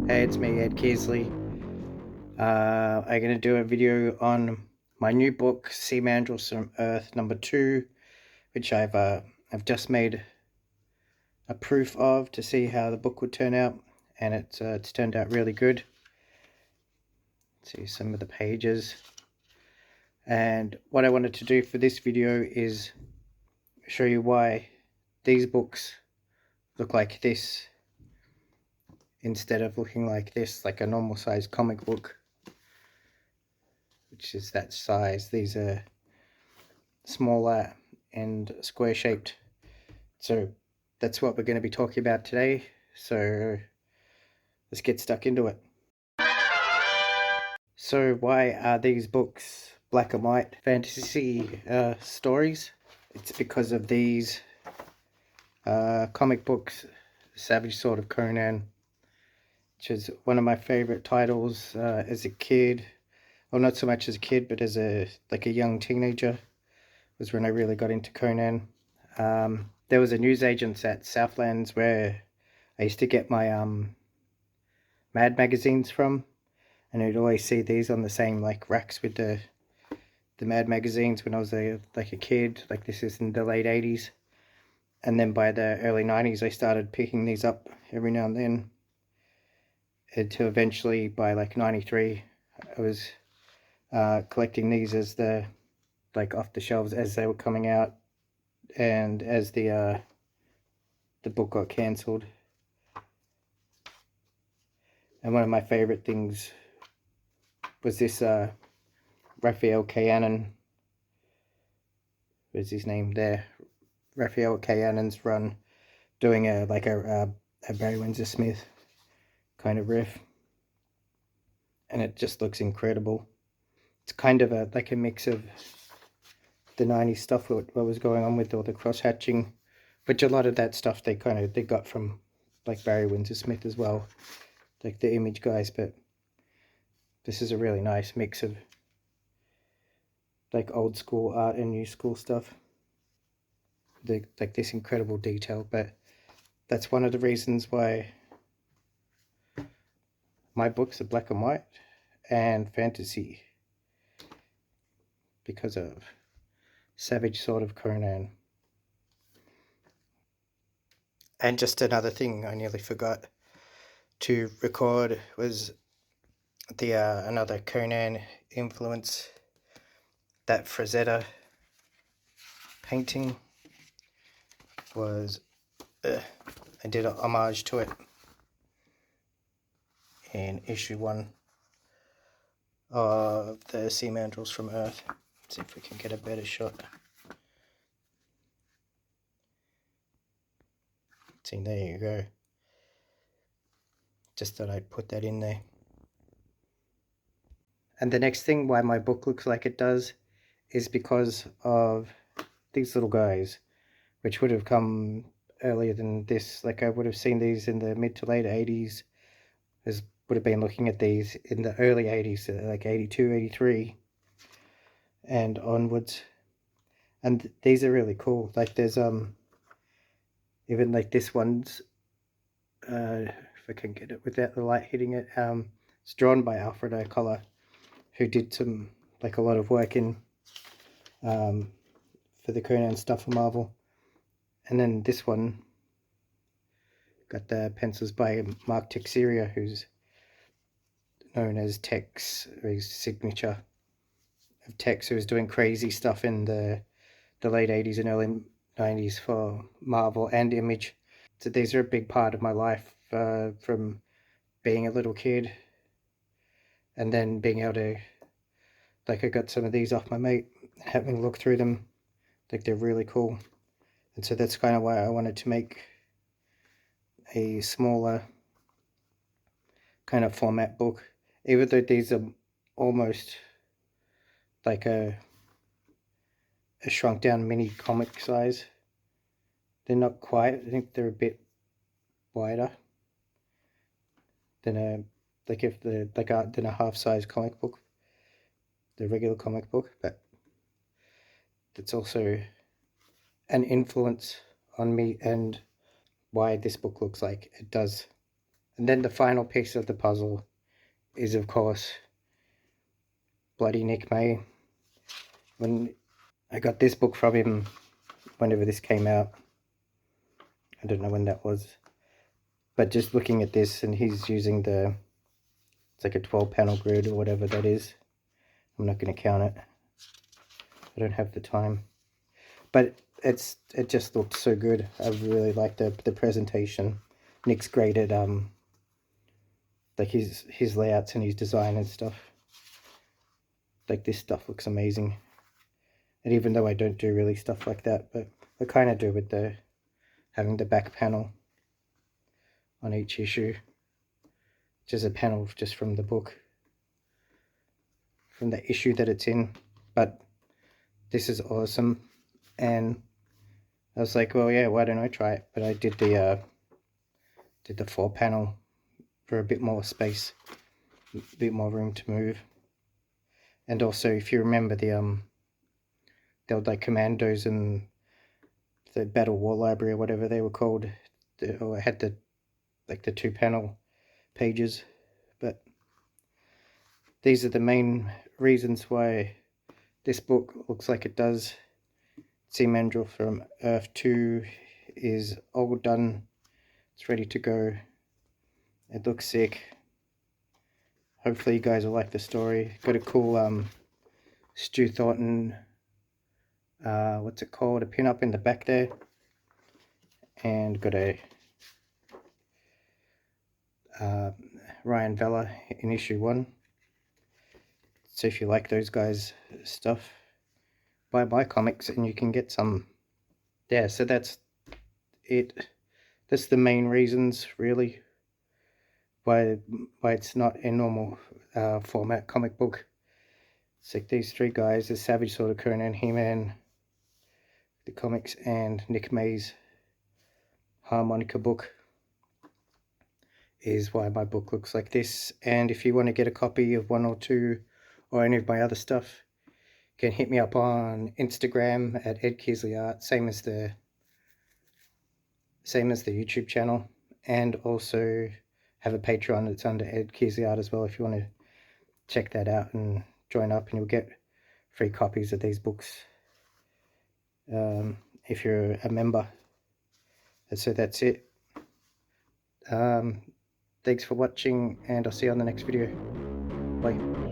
Hey, it's me, Ed Keasley. I'm going to do a video on my new book, Sea Mandrels from Earth #2, which I've just made a proof of to see how the book would turn out, and it's turned out really good. See some of the pages. And what I wanted to do for this video is show you why these books look like this instead of looking like this, like a normal size comic book, which is that size. These are smaller and square shaped. So that's what we're going to be talking about today. So let's get stuck into it. So why are these books black and white fantasy stories? It's because of these comic books, Savage Sword of Conan, which is one of my favorite titles as a kid. Well, not so much as a kid, but as a young teenager was when I really got into Conan. There was a newsagents at Southlands where I used to get my Mad magazines from, and I'd always see these on the same racks with the Mad magazines when I was a kid. Like, this is in the late 80s, and then by the early 90s I started picking these up every now and then, until eventually by 93 I was collecting these as the off the shelves as they were coming out, and as the book got cancelled. And one of my favorite things was this Raphael Kayanan. What's his name there? Raphael Kayanan's run, doing a Barry Windsor Smith kind of riff, and it just looks incredible. It's kind of a mix of the 90s stuff, what was going on with all the cross hatching, which a lot of that stuff they got from Barry Windsor Smith as well, like the Image guys. But this is a really nice mix of old school art and new school stuff. This incredible detail. But that's one of the reasons why my books are black and white and fantasy, because of Savage Sword of Conan. And just another thing I nearly forgot to record was the another Conan influence, that Frazetta painting was I did a homage to it in issue 1 of the Sea Mandrels from Earth. Let's see if we can get a better shot. See, there you go. Just thought I'd put that in there. And the next thing why my book looks like it does is because of these little guys, which would have come earlier than this. I would have seen these in the mid to late 80s, would have been looking at these in the early 80s, 82, 83 and onwards. And these are really cool. There's even this one's, if I can get it without the light hitting it, it's drawn by Alfred O'Connor, who did some a lot of work in for the Conan stuff for Marvel. And then this one got the pencils by Mark Texeira, who's known as Tex, or his signature of Tex, who was doing crazy stuff in the late 80s and early 90s for Marvel and Image. So these are a big part of my life, from being a little kid, and then being able to, I got some of these off my mate, having a look through them, they're really cool. And so that's kind of why I wanted to make a smaller kind of format book, even though these are almost like a shrunk down mini comic size. They're not quite. I think they're a bit wider than a than a half size comic book, the regular comic book. But that's also an influence on me and why this book looks like it does And then the final piece of the puzzle is, of course, bloody Nick May. When I got this book from him, whenever this came out, I don't know when that was, but just looking at this, and he's using it's like a 12 panel grid or whatever that is. I'm not going to count it. I don't have the time. But it just looked so good. I really like the presentation. Nick's great at like his layouts and his design and stuff. Like, this stuff looks amazing. And even though I don't do really stuff like that, but I kind of do with having the back panel on each issue, which is a panel just from the book, from the issue that it's in. But this is awesome, and I was like, well, yeah, why don't I try it? But I did the 4 panel for a bit more space, a bit more room to move. And also, if you remember the old, like, Commandos and the Battle War Library or whatever they were called, or I had the 2 panel pages. But these are the main reasons why this book looks like it does. Simendrel from Earth 2 is all done. It's ready to go. It looks sick. Hopefully you guys will like the story. Got a cool Stu Thornton, what's it called, a pin up in the back there, and got a Ryan Vella in issue 1. So if you like those guys' stuff, buy my comics and you can get some. Yeah, so that's it. That's the main reasons, really, why it's not a normal format comic book. It's like these 3 guys, the Savage Sword of Conan, He-Man, the comics, and Nick May's harmonica book is why my book looks like this. And if you want to get a copy of 1 or 2 or any of my other stuff, you can hit me up on Instagram at Ed Keasley Art, same as the YouTube channel, and also have a Patreon that's under Ed Keasley Art as well, if you want to check that out and join up, and you'll get free copies of these books if you're a member. So that's it. Thanks for watching, and I'll see you on the next video. Bye.